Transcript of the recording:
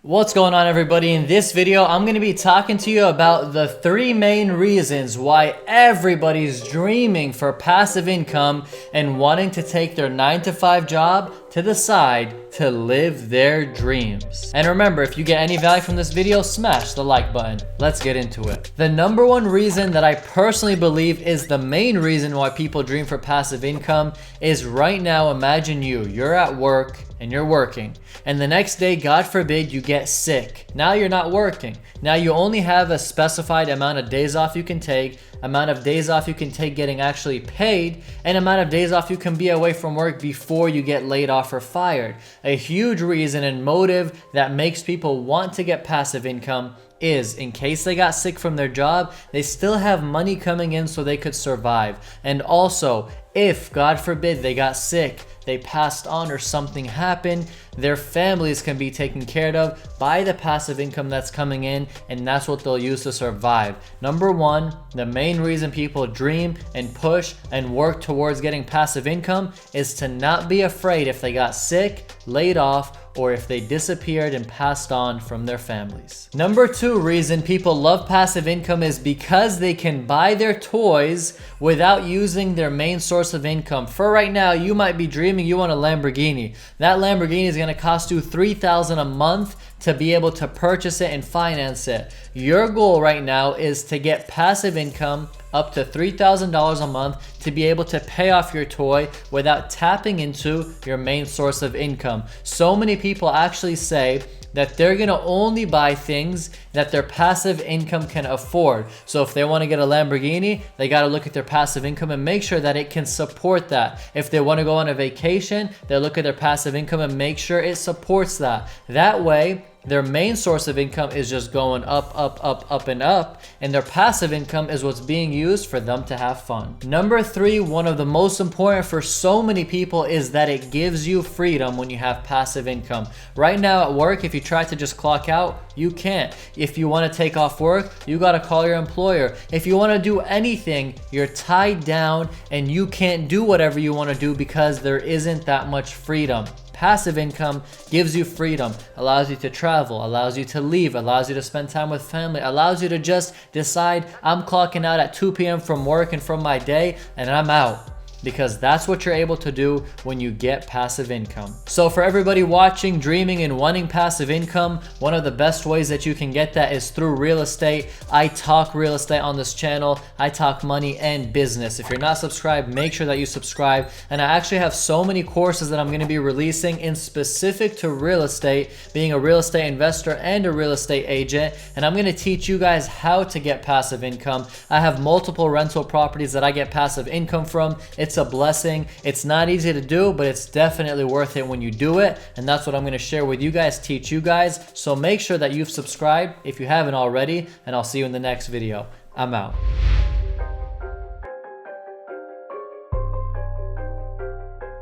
What's going on, everybody? In this video, I'm going to be talking to you about the 3 main reasons why everybody's dreaming for passive income and wanting to take their 9-to-5 job to the side to live their dreams. And remember, if you get any value from this video, smash the like button. Let's get into it. The number one reason that I personally believe is the main reason why people dream for passive income is right now, imagine you're at work and you're working, and the next day, God forbid, you get sick. Now you're not working. Now you only have a specified amount of days off you can take, amount of days off you can take getting actually paid, and amount of days off you can be away from work before you get laid off or fired. A huge reason and motive that makes people want to get passive income is in case they got sick from their job, they still have money coming in so they could survive. And also, if God forbid they got sick, they passed on, or something happened, their families can be taken care of by the passive income that's coming in, and that's what they'll use to survive. Number one, the main reason people dream and push and work towards getting passive income is to not be afraid if they got sick, laid off, or if they disappeared and passed on from their families. Number two reason people love passive income is because they can buy their toys without using their main source of income. For right now, you might be dreaming you want a Lamborghini. That Lamborghini is gonna cost you $3,000 a month to be able to purchase it and finance it. Your goal right now is to get passive income up to $3,000 a month to be able to pay off your toy without tapping into your main source of income. So many people actually say that they're gonna only buy things that their passive income can afford. So if they wanna get a Lamborghini, they gotta look at their passive income and make sure that it can support that. If they wanna go on a vacation, they look at their passive income and make sure it supports that. That way, their main source of income is just going up, and up, and their passive income is what's being used for them to have fun. Number three, one of the most important for so many people is that it gives you freedom when you have passive income. Right now at work, if you try to just clock out, you can't. If you want to take off work, you got to call your employer. If you want to do anything, you're tied down and you can't do whatever you want to do because there isn't that much freedom. Passive income gives you freedom, allows you to travel, allows you to leave, allows you to spend time with family, allows you to just decide, I'm clocking out at 2 p.m. from work and from my day, and I'm out. Because that's what you're able to do when you get passive income. So for everybody watching, dreaming, and wanting passive income, one of the best ways that you can get that is through real estate. I talk real estate on this channel. I talk money and business. If you're not subscribed, make sure that you subscribe. And I actually have so many courses that I'm gonna be releasing in specific to real estate, being a real estate investor and a real estate agent. And I'm gonna teach you guys how to get passive income. I have multiple rental properties that I get passive income from. It's a blessing. It's not easy to do, but it's definitely worth it when you do it. And that's what I'm going to share with you guys, teach you guys. So make sure that you've subscribed if you haven't already, and I'll see you in the next video. I'm out.